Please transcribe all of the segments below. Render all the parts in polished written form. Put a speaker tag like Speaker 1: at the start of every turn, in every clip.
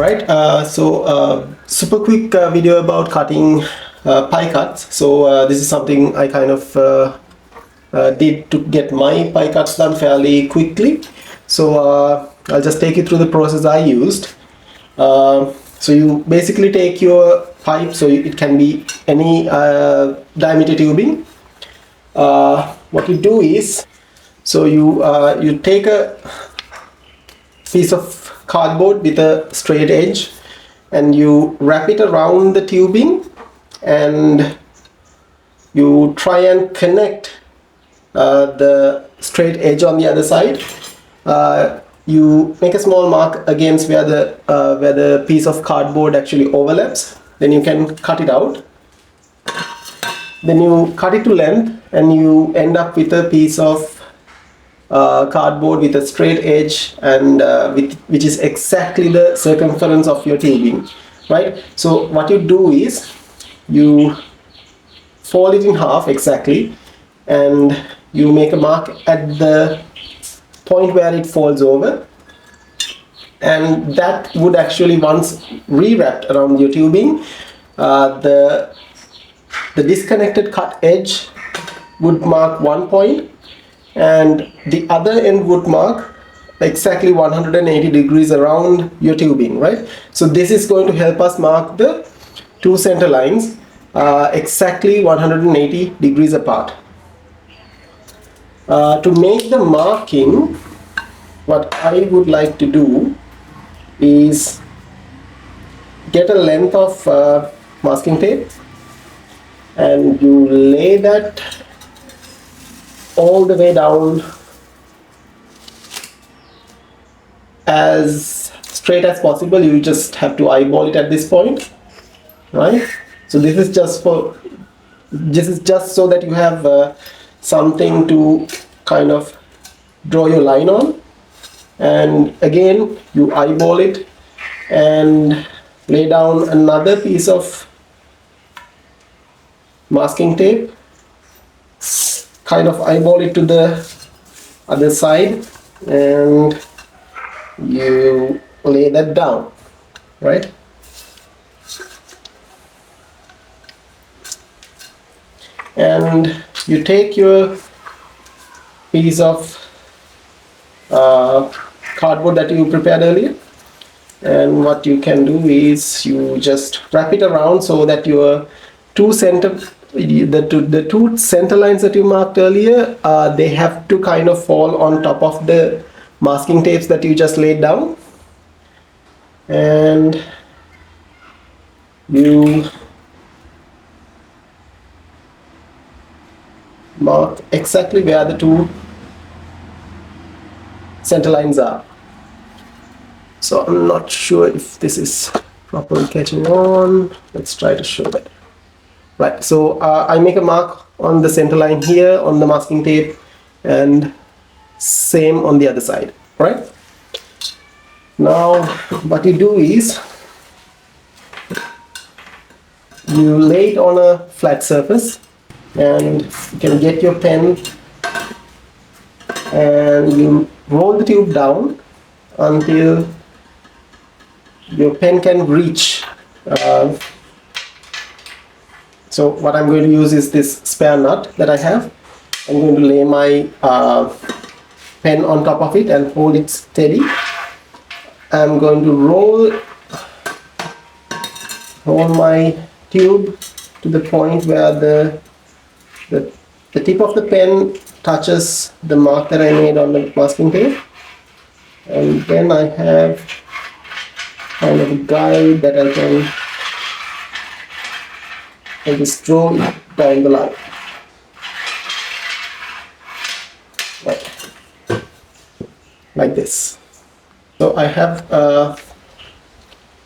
Speaker 1: Right, super quick video about cutting pie cuts. So this is something I kind of did to get my pie cuts done fairly quickly. So I'll just take you through the process I used. So you basically take your pipe, so it can be any diameter tubing. What you do is, so you take a piece of cardboard with a straight edge and you wrap it around the tubing and you try and connect the straight edge on the other side. You make a small mark against where the piece of cardboard actually overlaps. Then you can cut it out. Then you cut it to length and you end up with a piece of cardboard with a straight edge and which is exactly the circumference of your tubing, right? So what you do is you fold it in half exactly and you make a mark at the point where it folds over, and that would actually, once re-wrapped around your tubing, the disconnected cut edge would mark one point and the other end would mark exactly 180 degrees around your tubing, right? So this is going to help us mark the two center lines exactly 180 degrees apart. To make the marking, what I would like to do is get a length of masking tape and you lay that all the way down as straight as possible. You just have to eyeball it at this point, right? So this is just so that you have something to kind of draw your line on, and again you eyeball it and lay down another piece of masking tape, kind of eyeball it to the other side and you lay that down, right? And you take your piece of cardboard that you prepared earlier, and what you can do is you just wrap it around so that your the two center lines that you marked earlier, they have to kind of fall on top of the masking tapes that you just laid down, and you mark exactly where the two center lines are. So I'm not sure if this is properly catching on. Let's try to show that. Right, so I make a mark on the center line here on the masking tape and same on the other side, right? Now what you do is you lay it on a flat surface and you can get your pen and you roll the tube down until your pen can reach. So what I'm going to use is this spare nut that I have. I'm going to lay my pen on top of it and hold it steady. I'm going to roll my tube to the point where the tip of the pen touches the mark that I made on the masking tape, and then I have kind of a guide that I can just draw it down the line. Right. Like this. So I have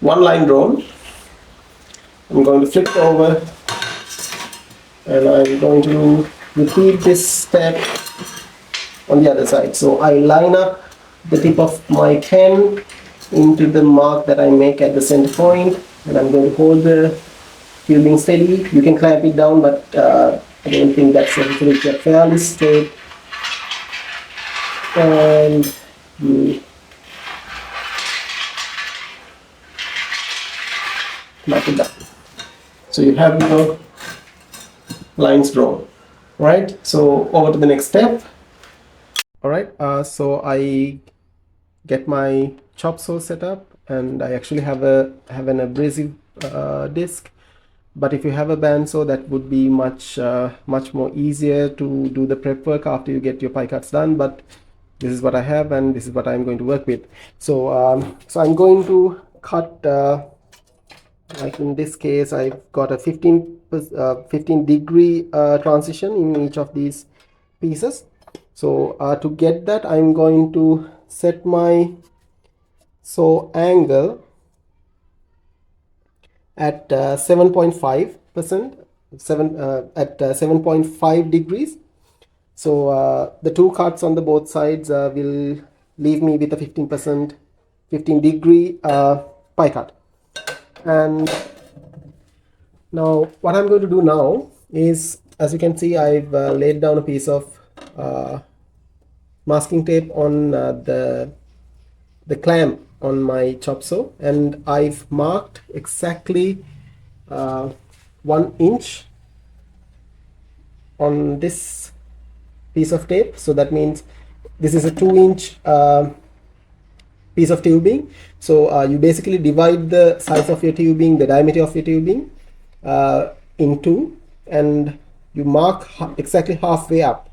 Speaker 1: one line drawn. I'm going to flip it over and I'm going to repeat this step on the other side. So I line up the tip of my pen into the mark that I make at the center point, and I'm going to hold the tubing steady. You can clamp it down, but I don't think that's necessary. It's fairly straight, and you mat it down. So you have your lines drawn, right? So over to the next step. All right, so I get my chop saw set up, and I actually have an abrasive disc. But if you have a bandsaw, that would be much more easier to do the prep work after you get your pie cuts done. But this is what I have, and this is what I'm going to work with. So so I'm going to cut, like in this case I've got a 15 degree transition in each of these pieces. So to get that, I'm going to set my saw angle at 7.5%, 7.5 degrees. So the two cuts on the both sides will leave me with a 15 degree pie cut. And now what I'm going to do now is, as you can see, I've laid down a piece of masking tape on the clamp on my chop saw, and I've marked exactly 1 inch on this piece of tape. So that means this is a 2-inch piece of tubing. So you basically divide the size of your tubing, the diameter of your tubing, in two, and you mark exactly halfway up,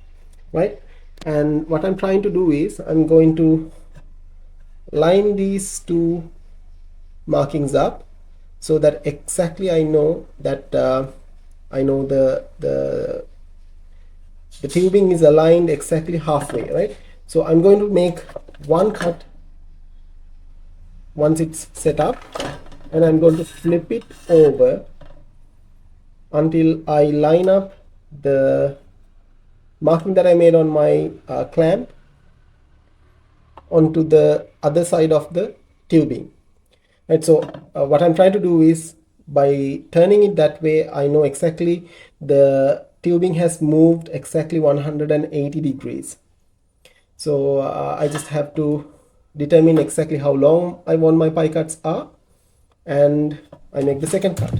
Speaker 1: right? And what I'm trying to do is I'm going to line these two markings up so that exactly I know that I know the tubing is aligned exactly halfway, right? So I'm going to make one cut once it's set up, and I'm going to flip it over until I line up the marking that I made on my clamp onto the other side of the tubing, right? So what I'm trying to do is, by turning it that way, I know exactly the tubing has moved exactly 180 degrees. So I just have to determine exactly how long I want my pie cuts are, and I make the second cut.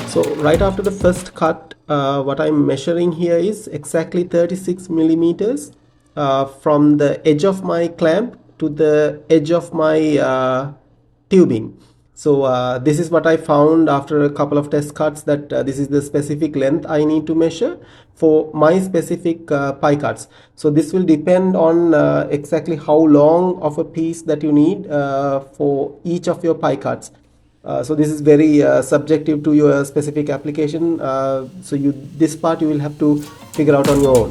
Speaker 1: So right after the first cut, what I'm measuring here is exactly 36 millimeters from the edge of my clamp to the edge of my tubing. So this is what I found after a couple of test cuts, that this is the specific length I need to measure for my specific pie cuts. So this will depend on exactly how long of a piece that you need for each of your pie cuts. So this is very subjective to your specific application. So this part you will have to figure out on your own.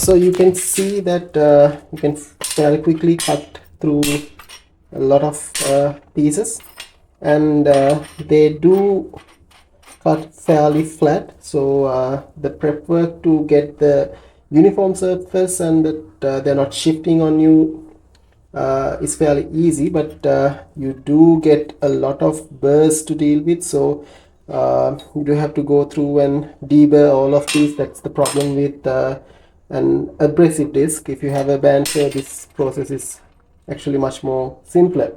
Speaker 1: So you can see that you can fairly quickly cut through a lot of pieces, and they do cut fairly flat. So the prep work to get the uniform surface and that they're not shifting on you is fairly easy, but you do get a lot of burrs to deal with. So you do have to go through and deburr all of these. That's the problem with an abrasive disc. If you have a bandsaw, this process is actually much more simpler.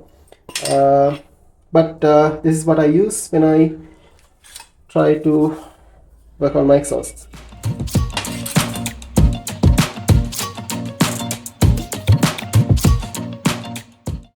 Speaker 1: But this is what I use when I try to work on my exhausts.